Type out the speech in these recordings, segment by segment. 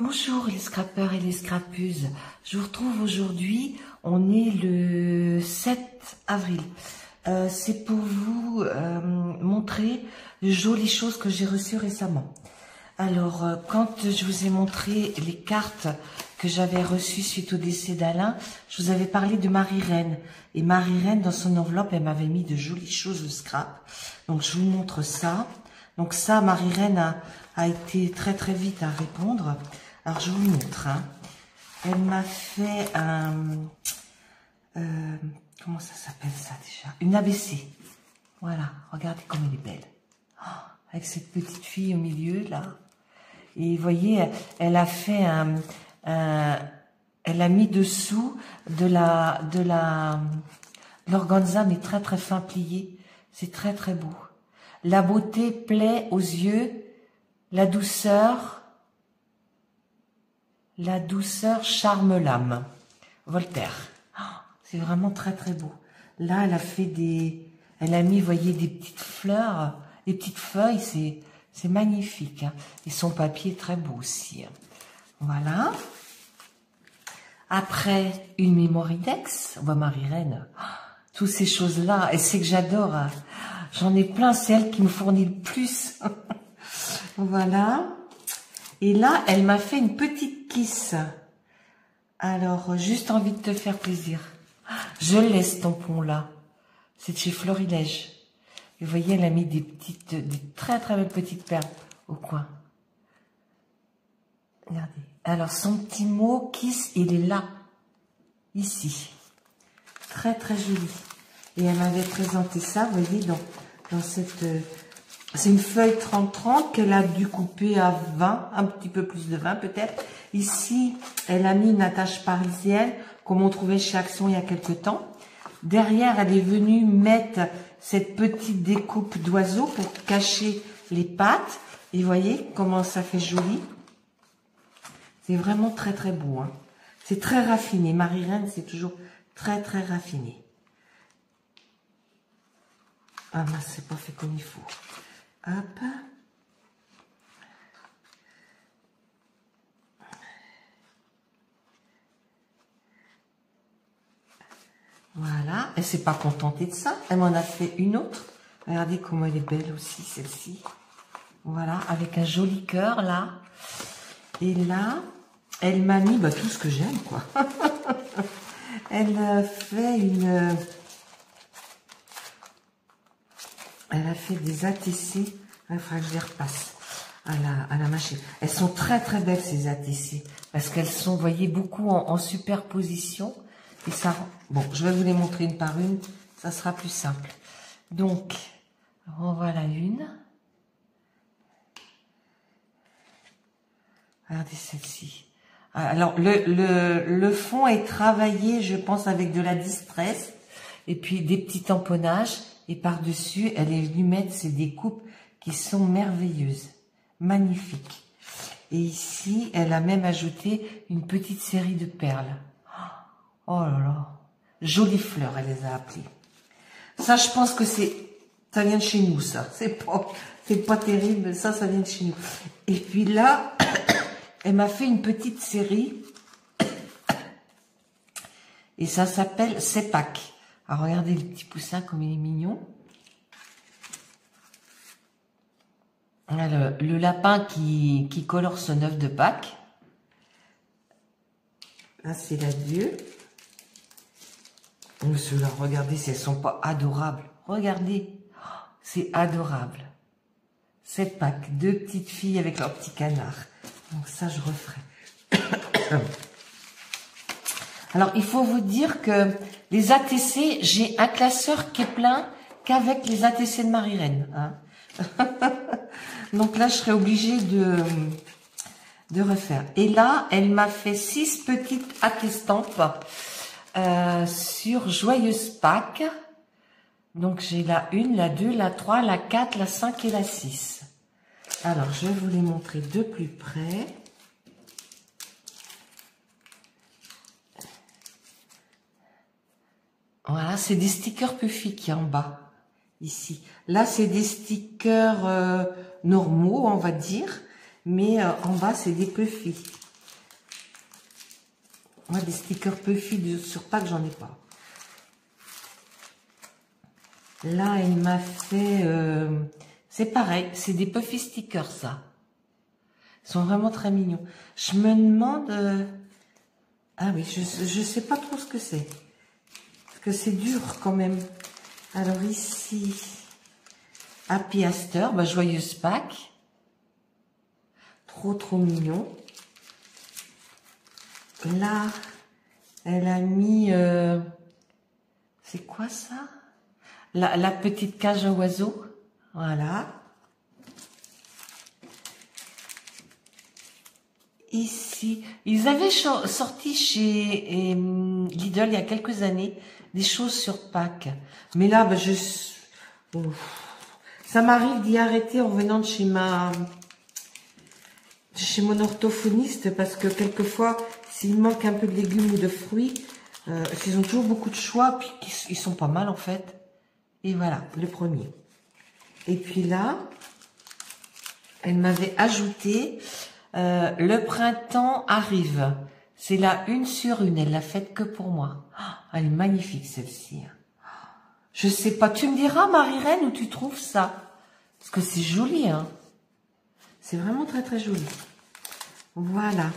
Bonjour les scrappeurs et les scrappeuses, je vous retrouve aujourd'hui, on est le 7 avril. C'est pour vous montrer de jolies choses que j'ai reçues récemment. Alors, quand je vous ai montré les cartes que j'avais reçues suite au décès d'Alain, je vous avais parlé de Marie-Reine. Et Marie-Reine, dans son enveloppe, elle m'avait mis de jolies choses de scrap. Donc, je vous montre ça. Donc ça, Marie-Reine a été très très vite à répondre. Alors, je vous montre. Hein. Elle m'a fait un... comment ça s'appelle ça déjà? Une ABC. Voilà, regardez comme elle est belle. Oh, avec cette petite fille au milieu, là. Et vous voyez, elle a fait elle a mis dessous de l'organza, mais très très fin plié. C'est très très beau. La beauté plaît aux yeux, la douceur charme l'âme. Voltaire. Oh, c'est vraiment très très beau. Là, elle a fait elle a mis, vous voyez, des petites fleurs, des petites feuilles, c'est magnifique. Hein. Et son papier est très beau aussi. Hein. Voilà. Après, une mémoridex. On voit Marie-Reine. Oh, toutes ces choses-là. Et c'est que j'adore. Hein. J'en ai plein, c'est elle qui me fournit le plus. Voilà. Et là, elle m'a fait une petite kiss. Alors, juste envie de te faire plaisir. Je laisse ton tampon là. C'est de chez Florilège. Et vous voyez, elle a mis des très très belles petites perles au coin. Regardez. Alors, son petit mot kiss, il est là. Ici. Très très joli. Et elle m'avait présenté ça, vous voyez, dans cette... c'est une feuille 30-30 qu'elle a dû couper à 20, un petit peu plus de 20 peut-être. Ici, elle a mis une attache parisienne, comme on trouvait chez Action il y a quelque temps. Derrière, elle est venue mettre cette petite découpe d'oiseau pour cacher les pattes. Et vous voyez comment ça fait joli. C'est vraiment très très beau. Hein. C'est très raffiné. Marie-Reine, c'est toujours très très raffiné. Ah mince, c'est pas fait comme il faut. Hop. Voilà. Elle s'est pas contentée de ça. Elle m'en a fait une autre. Regardez comment elle est belle aussi, celle-ci. Voilà, avec un joli cœur là. Et là, elle m'a mis tout ce que j'aime, quoi. Elle a fait elle a fait des ATC. Il faudra que je les repasse à la machine. Elles sont très très belles ces ATC. Parce qu'elles sont, vous voyez, beaucoup en superposition. Et ça, bon, je vais vous les montrer une par une. Ça sera plus simple. Donc, en voilà une. Regardez celle-ci. Alors, le fond est travaillé, je pense, avec de la distress. Et puis, des petits tamponnages. Et par-dessus, elle est venue mettre ces découpes qui sont merveilleuses. Magnifiques. Et ici, elle a même ajouté une petite série de perles. Oh là là. Jolies fleurs, elle les a appelées. Ça, je pense que ça vient de chez nous, ça. C'est pas terrible, ça vient de chez nous. Et puis là, elle m'a fait une petite série. Et ça s'appelle CEPAC. Alors, regardez le petit poussin, comme il est mignon. Le lapin qui colore son œuf de Pâques. Là, c'est l'adieu. Oh, ceux-là, regardez si elles sont pas adorables. Regardez, c'est adorable. CEPAC, deux petites filles avec leur petit canard. Donc ça, je referai. Alors, il faut vous dire que les ATC, j'ai un classeur qui est plein qu'avec les ATC de Marie-Reine. Hein. Donc là, je serai obligée de refaire. Et là, elle m'a fait 6 petites attestampes sur Joyeuse Pâques. Donc, j'ai la 1, la 2, la 3, la 4, la 5 et la 6. Alors, je vais vous les montrer de plus près. Voilà, c'est des stickers Puffy qui est en bas, ici. Là, c'est des stickers normaux, on va dire, mais en bas, c'est des Puffy. Moi, des stickers Puffy sur Pâques, j'en ai pas. Là, elle m'a fait... c'est pareil, c'est des Puffy stickers, ça. Ils sont vraiment très mignons. Je me demande... ah oui, je sais pas trop ce que c'est. Parce que c'est dur quand même. Alors ici, Happy Aster, bah, joyeuse Pâques. Trop, trop mignon. Là, elle a mis... c'est quoi ça? La petite cage à oiseaux. Voilà. Ici, ils avaient sorti chez Lidl il y a quelques années des choses sur Pâques. Mais là, bah, ça m'arrive d'y arrêter en venant de chez mon orthophoniste parce que quelquefois, s'il manque un peu de légumes ou de fruits, ils ont toujours beaucoup de choix, puis ils sont pas mal en fait. Et voilà, le premier. Et puis là, elle m'avait ajouté le printemps arrive. C'est la 1 sur 1. Elle l'a faite que pour moi. Oh, elle est magnifique celle-ci. Je sais pas. Tu me diras, Marie-Reine, où tu trouves ça? Parce que c'est joli, hein. C'est vraiment très très joli. Voilà.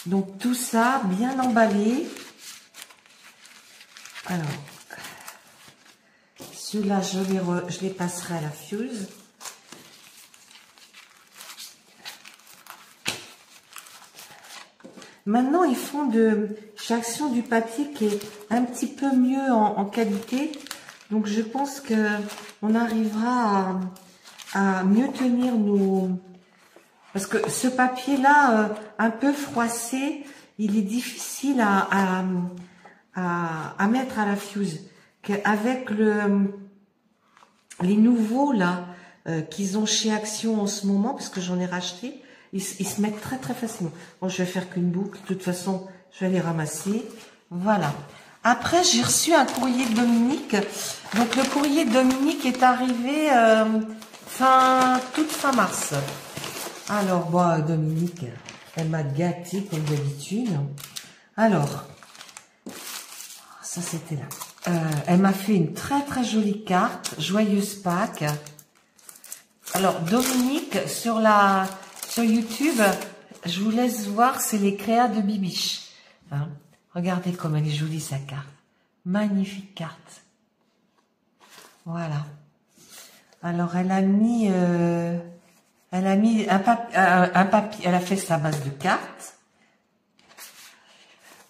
Donc tout ça bien emballé. Alors, ceux-là, je les passerai à la fuse. Maintenant, ils font chez Action du papier qui est un petit peu mieux en qualité. Donc, je pense que on arrivera à mieux tenir nos... Parce que ce papier-là, un peu froissé, il est difficile à mettre à la fuse. Avec les nouveaux, là, qu'ils ont chez Action en ce moment, parce que j'en ai racheté, ils se mettent très très facilement. Bon, je vais faire qu'une boucle. De toute façon, je vais les ramasser. Voilà. Après, j'ai reçu un courrier de Dominique. Donc, le courrier de Dominique est arrivé toute fin mars. Alors, bon, Dominique, elle m'a gâtée comme d'habitude. Alors, ça c'était là. Elle m'a fait une très très jolie carte. Joyeuse Pâques. Alors, Dominique, sur YouTube, je vous laisse voir, c'est les créas de Bibiche. Hein, regardez comme elle est jolie sa carte. Magnifique carte. Voilà. Alors elle a mis un papier, elle a fait sa base de cartes.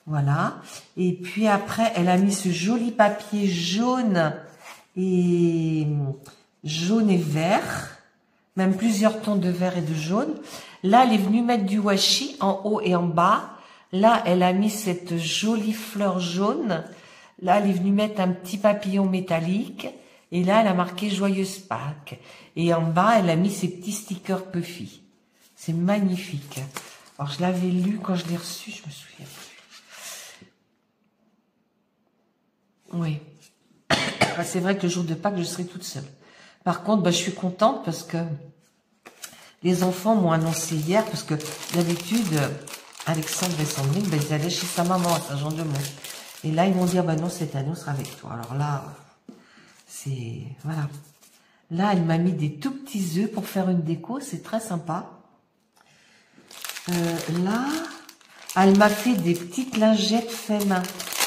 Voilà. Et puis après, elle a mis ce joli papier jaune et vert. Même plusieurs tons de vert et de jaune. Là, elle est venue mettre du washi en haut et en bas. Là, elle a mis cette jolie fleur jaune. Là, elle est venue mettre un petit papillon métallique. Et là, elle a marqué Joyeuse Pâques. Et en bas, elle a mis ses petits stickers Puffy. C'est magnifique. Alors, je l'avais lu quand je l'ai reçu, je me souviens plus. Oui. C'est vrai que le jour de Pâques, je serai toute seule. Par contre, je suis contente parce que les enfants m'ont annoncé hier, parce que d'habitude, Alexandre et Sandrine, ils allaient chez sa maman à Saint-Jean-de-Mont. Et là, ils m'ont dit, ah non, cette année, on sera avec toi. Alors là, c'est... Voilà. Là, elle m'a mis des tout petits œufs pour faire une déco. C'est très sympa. Là, elle m'a fait des petites lingettes fait main.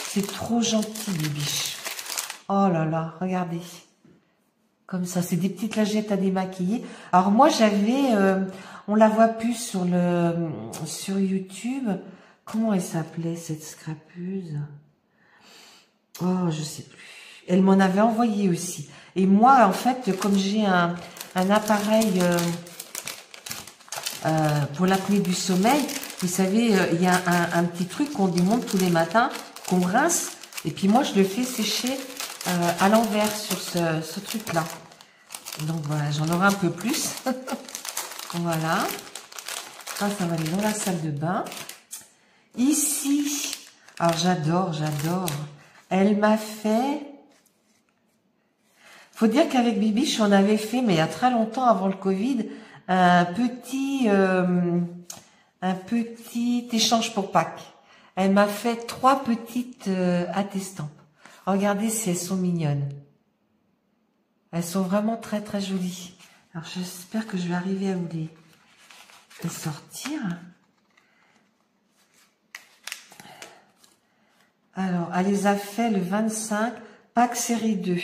C'est trop gentil, Bibiche. Oh là là, regardez. Comme ça, c'est des petites lingettes à démaquiller. Alors moi, j'avais, on la voit plus sur YouTube. Comment elle s'appelait cette scrapeuse? Oh, je sais plus. Elle m'en avait envoyé aussi. Et moi, en fait, comme j'ai un appareil pour l'apnée du sommeil, vous savez, il y a un petit truc qu'on démonte tous les matins, qu'on rince. Et puis moi, je le fais sécher à l'envers sur ce truc-là. Donc voilà, j'en aurai un peu plus. Voilà. Ça va aller dans la salle de bain. Ici, alors j'adore. Elle m'a fait... Faut dire qu'avec Bibiche, on avait fait, mais il y a très longtemps avant le Covid, un petit échange pour Pâques. Elle m'a fait 3 petites attestampes. Regardez si elles sont mignonnes. Elles sont vraiment très très jolies. Alors j'espère que je vais arriver à vous les sortir. Alors, elle les a fait le 25, pack série 2.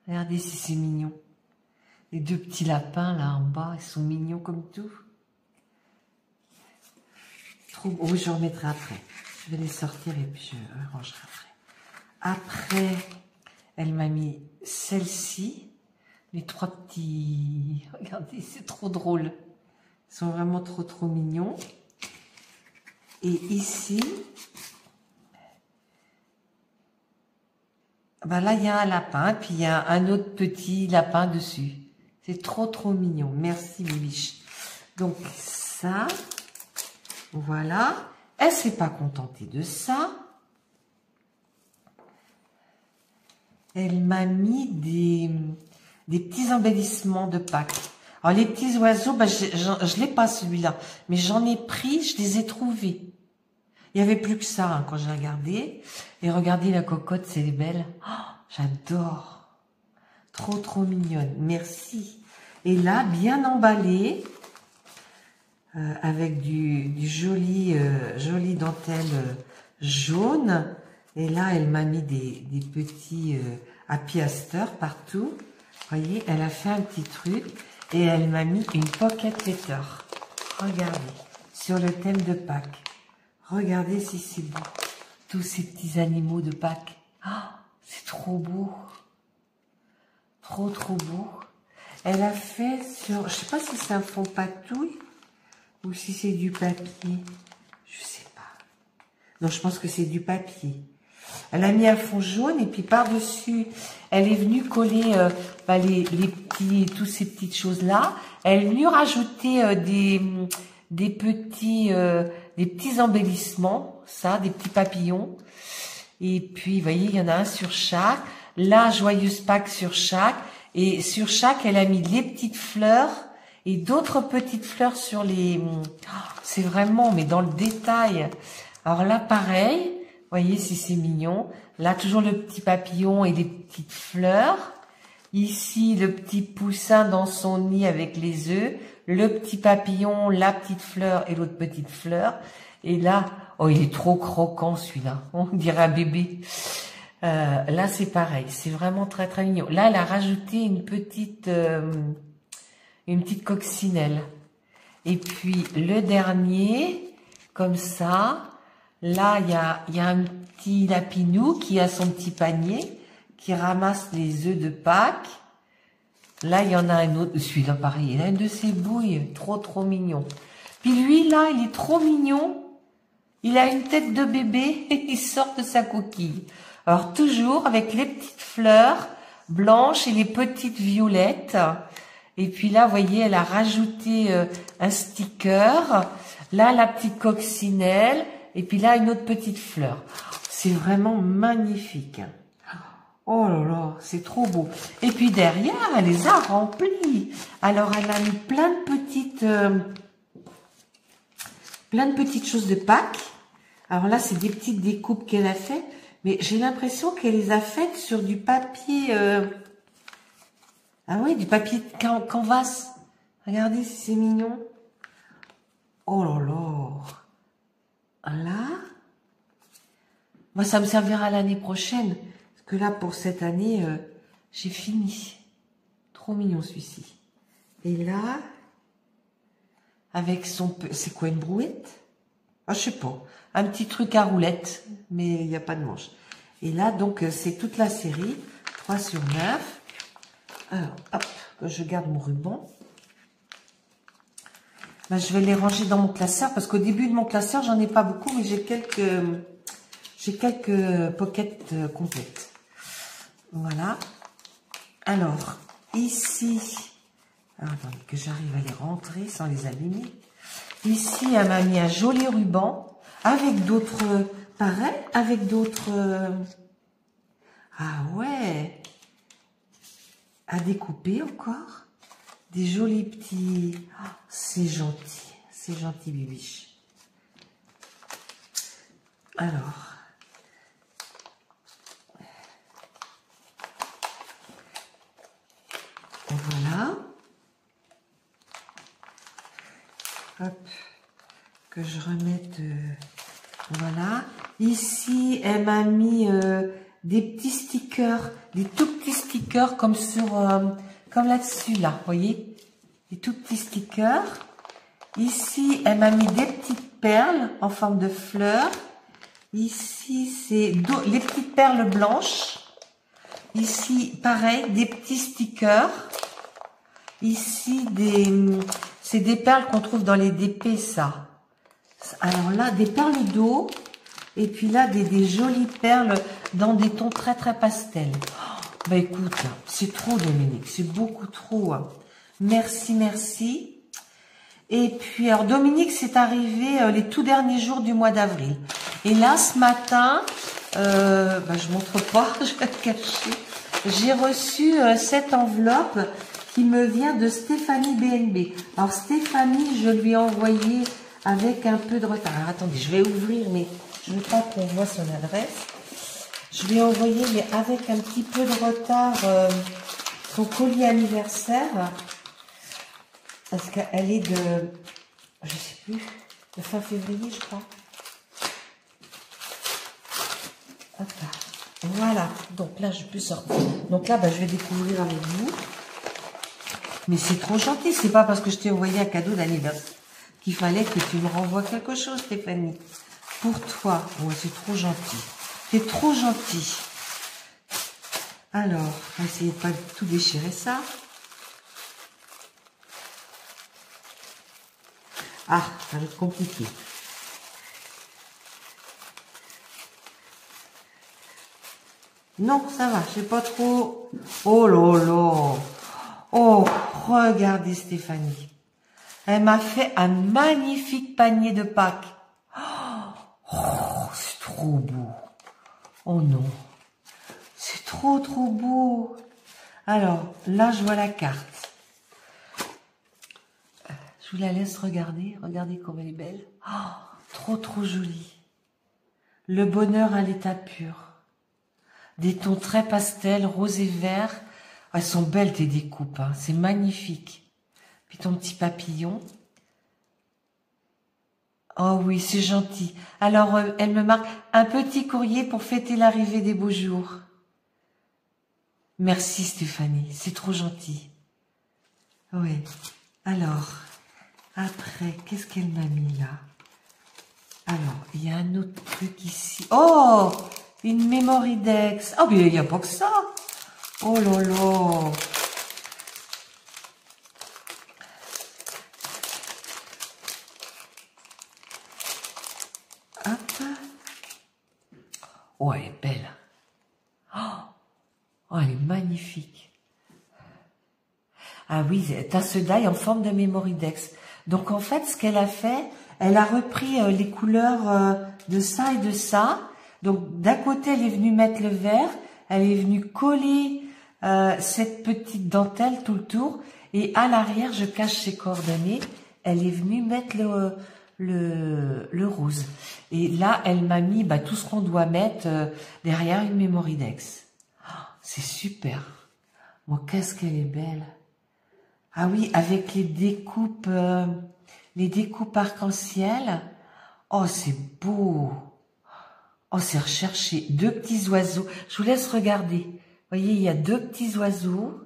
Regardez si c'est mignon. Les 2 petits lapins là en bas, ils sont mignons comme tout. Trop beau. Oui, je remettrai après. Je vais les sortir et puis je rangerai après. Après, elle m'a mis celle-ci. Les 3 petits... Regardez, c'est trop drôle. Ils sont vraiment trop mignons. Et ici... Ben là, il y a un lapin, puis il y a un autre petit lapin dessus. C'est trop mignon. Merci, Bibiche. Donc, ça, voilà. Elle s'est pas contentée de ça. Elle m'a mis des petits embellissements de Pâques. Alors, les petits oiseaux, ben, je l'ai pas celui-là. Mais j'en ai pris, je les ai trouvés. Il y avait plus que ça hein, quand j'ai regardé. Et regardez la cocotte, c'est belle. Oh, j'adore. Trop mignonne. Merci. Et là, bien emballé, avec du joli dentelle jaune. Et là, elle m'a mis des petits happy aster partout. Vous voyez, elle a fait un petit truc. Et elle m'a mis une pocket letter. Regardez, sur le thème de Pâques. Regardez si c'est beau. Tous ces petits animaux de Pâques. Oh, c'est trop beau. Trop beau. Elle a fait sur... Je sais pas si c'est un fond patouille ou si c'est du papier. Je sais pas. Non, je pense que c'est du papier. Elle a mis un fond jaune et puis par-dessus, elle est venue coller tous ces petites choses-là. Elle est venue rajouter des petits embellissements, ça, des petits papillons. Et puis, vous voyez, il y en a un sur chaque. Là, joyeuse Pâques sur chaque. Et sur chaque, elle a mis les petites fleurs et d'autres petites fleurs sur les... C'est vraiment, mais dans le détail. Alors là, pareil, vous voyez si c'est mignon. Là, toujours le petit papillon et les petites fleurs. Ici, le petit poussin dans son nid avec les œufs. Le petit papillon, la petite fleur et l'autre petite fleur. Et là, oh, il est trop croquant celui-là. On dirait un bébé. Là, c'est pareil. C'est vraiment très mignon. Là, elle a rajouté une petite coccinelle. Et puis, le dernier, comme ça. Là, il y a un petit lapinou qui a son petit panier, qui ramasse les œufs de Pâques. Là, il y en a un autre. Celui-là, pareil, il a une de ses bouilles. Trop mignon. Puis lui, là, il est trop mignon. Il a une tête de bébé et il sort de sa coquille. Alors, toujours avec les petites fleurs blanches et les petites violettes. Et puis là, vous voyez, elle a rajouté un sticker. Là, la petite coccinelle. Et puis là, une autre petite fleur. C'est vraiment magnifique. Oh là là, c'est trop beau. Et puis derrière, elle les a remplis. Alors, elle a mis plein de petites choses de Pâques. Alors là, c'est des petites découpes qu'elle a fait. Mais j'ai l'impression qu'elle les a faites sur du papier... Ah oui, du papier canvas. Regardez si c'est mignon. Oh là là. Là, moi ça me servira l'année prochaine, parce que là pour cette année, j'ai fini. Trop mignon celui-ci. Et là, avec son... C'est quoi, une brouette? Ah, je sais pas. Un petit truc à roulette, mais il n'y a pas de manche. Et là, donc, c'est toute la série, 3 sur 9. Alors, hop, je garde mon ruban. Ben, je vais les ranger dans mon classeur parce qu'au début de mon classeur, j'en ai pas beaucoup, mais j'ai quelques pockets complètes. Voilà. Alors, ici, attendez que j'arrive à les rentrer sans les abîmer. Ici, elle m'a mis un joli ruban avec d'autres, pareil, avec d'autres, ah ouais, à découper encore. Des jolis petits... Oh, c'est gentil, Bibiche. Alors, voilà. Hop, que je remette. Voilà. Ici, elle m'a mis des petits stickers, des tout petits stickers comme sur, comme là-dessus, là. Vous voyez, des tout petits stickers. Ici, elle m'a mis des petites perles en forme de fleurs. Ici, c'est les petites perles blanches. Ici, pareil, des petits stickers. Ici, c'est des perles qu'on trouve dans les DP, ça. Alors là, des perles d'eau. Et puis là, des jolies perles dans des tons très, très pastels. Oh, bah écoute, c'est trop, Dominique. C'est beaucoup trop. Hein. Merci, merci. Et puis, alors, Dominique, c'est arrivé les tout derniers jours du mois d'avril. Et là, ce matin, je montre pas, je vais le cacher. J'ai reçu cette enveloppe qui me vient de Stéphanie BNB. Alors, Stéphanie, je lui ai envoyé avec un peu de retard. Alors, attendez, je vais ouvrir, mais je ne veux pas qu'on voit son adresse. Je lui ai envoyé, mais avec un petit peu de retard, son colis anniversaire. Parce qu'elle est de, je sais plus, de fin février, je crois. Hop là. Voilà. Donc là, je peux sortir. Donc là, je vais découvrir avec vous. Mais c'est trop gentil. C'est pas parce que je t'ai envoyé un cadeau d'anniversaire qu'il fallait que tu me renvoies quelque chose, Stéphanie. Pour toi. Ouais, c'est trop gentil. C'est trop gentil. Alors, on va essayer de pas tout déchirer ça. Ah, ça va être compliqué. Non, ça va, je sais pas trop. Oh là là. Oh, regardez Stéphanie. Elle m'a fait un magnifique panier de Pâques. Oh, c'est trop beau. Oh non. C'est trop, trop beau. Alors, là, je vois la carte. Je vous la laisse regarder. Regardez comme elle est belle. Oh, trop, trop jolie. Le bonheur à l'état pur. Des tons très pastels, rose et vert. Elles sont belles tes découpes. Hein. C'est magnifique. Puis ton petit papillon. Oh oui, c'est gentil. Alors, elle me marque un petit courrier pour fêter l'arrivée des beaux jours. Merci Stéphanie, c'est trop gentil. Oui. Alors, après, qu'est-ce qu'elle m'a mis là? Alors, il y a un autre truc ici. Oh, une Mémoridex. Oh, mais il n'y a pas que ça. Oh là là. Hop. Oh, elle est belle. Oh, elle est magnifique. Ah oui, t'as ce die en forme de Mémoridex. Donc en fait, ce qu'elle a fait, elle a repris les couleurs de ça et de ça. Donc d'un côté, elle est venue mettre le vert, elle est venue coller cette petite dentelle tout le tour. Et à l'arrière, je cache ses coordonnées, elle est venue mettre le rose. Et là, elle m'a mis tout ce qu'on doit mettre derrière une Mémoridex. Oh, c'est super. Moi, qu'est-ce qu'elle est belle. Ah oui, avec les découpes arc-en-ciel. Oh, c'est beau. Oh, c'est recherché. Deux petits oiseaux. Je vous laisse regarder. Vous voyez, il y a deux petits oiseaux.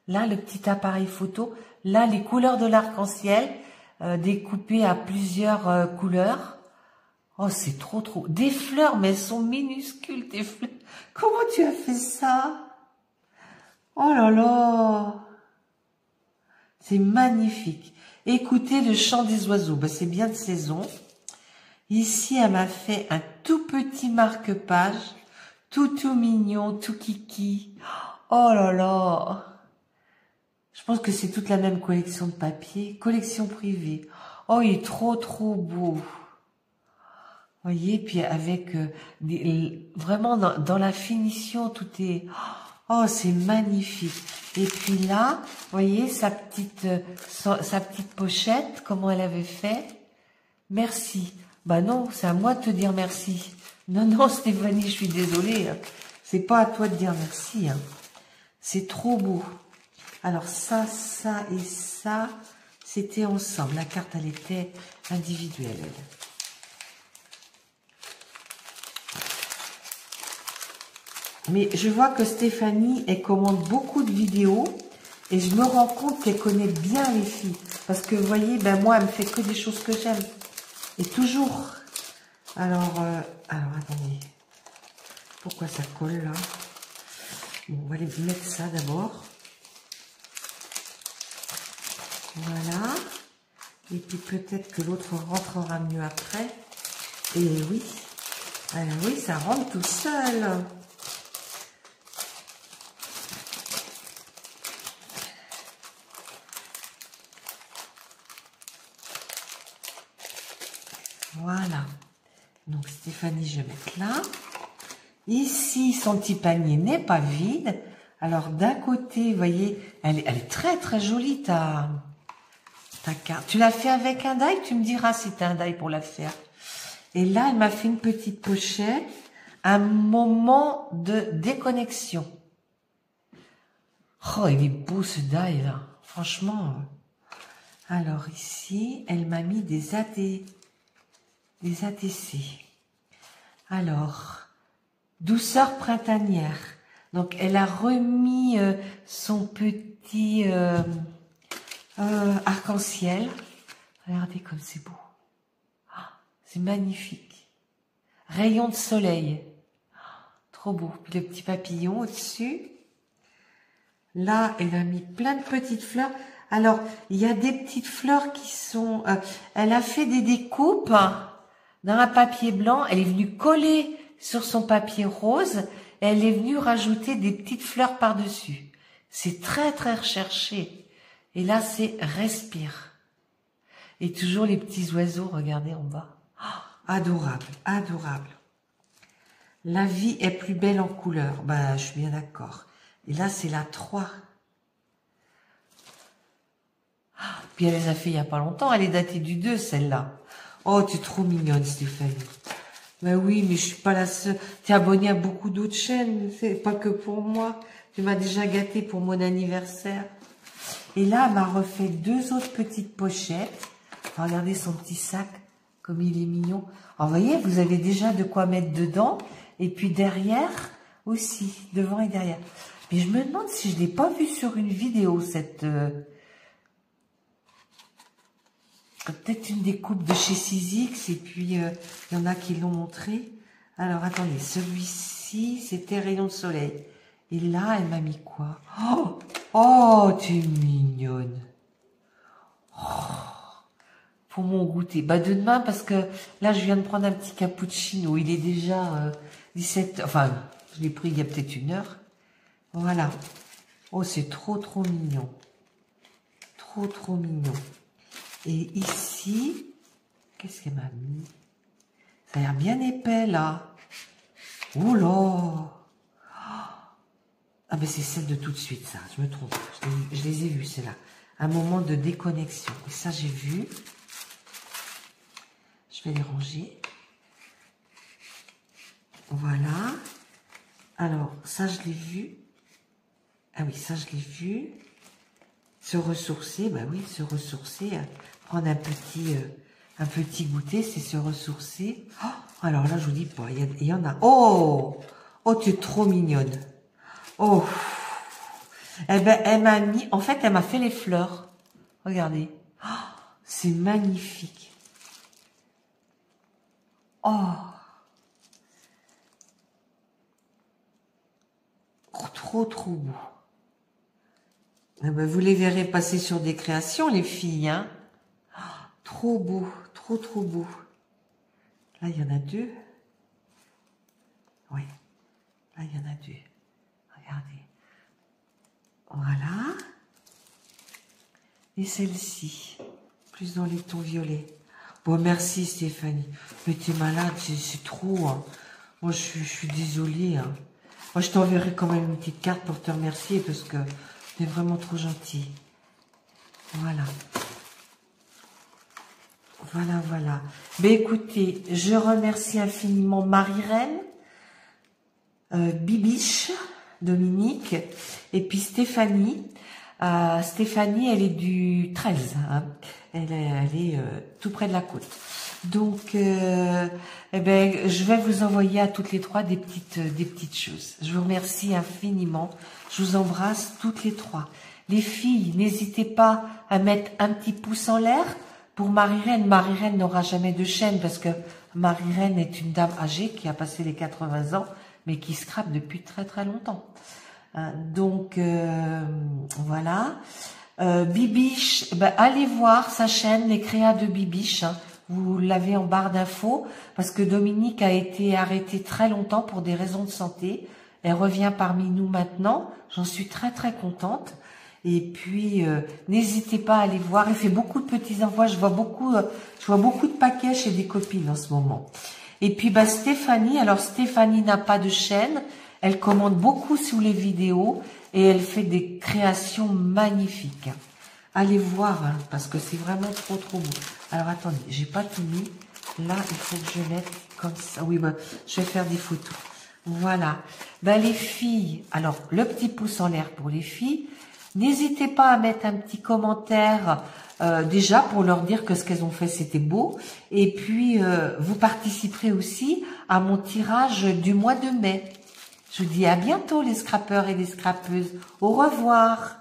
Là, le petit appareil photo. Là, les couleurs de l'arc-en-ciel découpées à plusieurs couleurs. Oh, c'est trop, trop. Des fleurs, mais elles sont minuscules, tes fleurs. Comment tu as fait ça? Oh là là. C'est magnifique. Écoutez le chant des oiseaux. C'est bien de saison. Ici, elle m'a fait un tout petit marque-page. Tout mignon, tout kiki. Oh là là. Je pense que c'est toute la même collection de papier. Collection privée. Oh, il est trop, trop beau. Vous voyez, puis avec vraiment dans la finition, tout est... Oh, c'est magnifique. Et puis là, vous voyez, sa petite pochette, comment elle avait fait. Merci. Bah non, c'est à moi de te dire merci. Non, non, Stéphanie, je suis désolée. Hein. C'est pas à toi de dire merci. Hein. C'est trop beau. Alors ça, ça et ça, c'était ensemble. La carte, elle était individuelle. Elle. Mais je vois que Stéphanie, elle commande beaucoup de vidéos et je me rends compte qu'elle connaît bien les filles. Parce que, vous voyez, ben moi, elle me fait que des choses que j'aime. Et toujours. Alors, attendez. Pourquoi ça colle là? Bon, on va aller mettre ça d'abord. Voilà. Et puis peut-être que l'autre rentrera mieux après. Et oui. Alors oui, ça rentre tout seul. Voilà. Donc Stéphanie, je vais mettre là. Ici, son petit panier n'est pas vide. Alors d'un côté, vous voyez, elle est très très jolie ta carte. Tu l'as fait avec un die? Tu me diras si tu as un die pour la faire. Et là, elle m'a fait une petite pochette. Un moment de déconnexion. Oh, il est beau ce die là. Franchement. Alors ici, elle m'a mis des ATC. Alors, douceur printanière. Donc, elle a remis son petit arc-en-ciel. Regardez comme c'est beau. Oh, c'est magnifique. Rayon de soleil. Oh, trop beau. Puis le petit papillon au-dessus. Là, elle a mis plein de petites fleurs. Alors, il y a des petites fleurs qui sont... elle a fait des découpes dans un papier blanc. Elle est venue coller sur son papier rose. Et elle est venue rajouter des petites fleurs par-dessus. C'est très, très recherché. Et là, c'est respire. Et toujours les petits oiseaux, regardez en bas. Oh, adorable, adorable. La vie est plus belle en couleur. Ben, je suis bien d'accord. Et là, c'est la 3. Ah, puis elle les a fait il n'y a pas longtemps. Elle est datée du 2, celle-là. Oh, tu es trop mignonne, Stéphanie. Ben oui, mais je suis pas la seule. Tu es abonnée à beaucoup d'autres chaînes. C'est pas que pour moi. Tu m'as déjà gâtée pour mon anniversaire. Et là, elle m'a refait 2 autres petites pochettes. Regardez son petit sac, comme il est mignon. Alors, vous voyez, vous avez déjà de quoi mettre dedans. Et puis derrière aussi, devant et derrière. Mais je me demande si je ne l'ai pas vu sur une vidéo, cette... peut-être une découpe de chez Sizzix, et puis il y en a qui l'ont montré. Alors, attendez, celui-ci, c'était Rayon de soleil. Et là, elle m'a mis quoi? Oh, oh, tu es mignonne. Oh, pour mon goûter. Bah, de demain, parce que là, je viens de prendre un petit cappuccino. Il est déjà 17... Enfin, je l'ai pris il y a peut-être 1 heure. Voilà. Oh, c'est trop, trop mignon. Trop, trop mignon. Et ici, qu'est-ce qu'elle m'a mis? Ça a l'air bien épais, là. Oh là! Ah ben c'est celle de tout de suite, ça. Je me trompe. Je les ai vues, celles-là. Un moment de déconnexion. Et ça, j'ai vu. Je vais les ranger. Voilà. Alors, ça, je l'ai vu. Ah oui, ça, je l'ai vu. Se ressourcer, bah oui, se ressourcer. Prendre un petit goûter, c'est se ressourcer. Oh, alors là, je vous dis pas, il y en a. Oh! Oh, tu es trop mignonne. Oh! Eh ben, elle m'a mis... En fait, elle m'a fait les fleurs. Regardez. Oh, c'est magnifique. Oh! Trop, trop beau. Eh ben, vous les verrez passer sur des créations, les filles, hein. Oh, trop beau, trop, trop beau. Là, il y en a 2. Oui. Là, il y en a 2. Regardez. Voilà. Et celle-ci, plus dans les tons violets. Bon, merci Stéphanie. Mais t'es malade, c'est trop. Hein. Moi, je suis désolée. Hein. Moi, je t'enverrai quand même une petite carte pour te remercier parce que t'es vraiment trop gentil. Voilà. Voilà, voilà. Ben écoutez, je remercie infiniment Marie-Reine, Bibiche, Dominique, et puis Stéphanie. Stéphanie, elle est du 13, hein. Elle est tout près de la côte. Donc, eh ben, je vais vous envoyer à toutes les trois des petites choses. Je vous remercie infiniment. Je vous embrasse toutes les trois. Les filles, n'hésitez pas à mettre un petit pouce en l'air pour Marie-Reine. Marie-Reine n'aura jamais de chaîne parce que Marie-Reine est une dame âgée qui a passé les 80 ans, mais qui scrape depuis très très longtemps. Donc, voilà. Bibiche, ben, allez voir sa chaîne, les créas de Bibiche. Hein. Vous l'avez en barre d'infos parce que Dominique a été arrêtée très longtemps pour des raisons de santé. Elle revient parmi nous maintenant. J'en suis très très contente. Et puis, n'hésitez pas à aller voir. Elle fait beaucoup de petits envois. Je vois beaucoup de paquets chez des copines en ce moment. Et puis, bah, Stéphanie. Alors, Stéphanie n'a pas de chaîne. Elle commente beaucoup sous les vidéos et elle fait des créations magnifiques. Allez voir, hein, parce que c'est vraiment trop trop beau. Alors, attendez, j'ai pas tout mis. Là, il faut que je mette comme ça. Oui, bah, je vais faire des photos. Voilà. Ben, les filles, alors, le petit pouce en l'air pour les filles. N'hésitez pas à mettre un petit commentaire déjà pour leur dire que ce qu'elles ont fait c'était beau. Et puis vous participerez aussi à mon tirage du mois de mai. Je vous dis à bientôt les scrappeurs et les scrappeuses. Au revoir.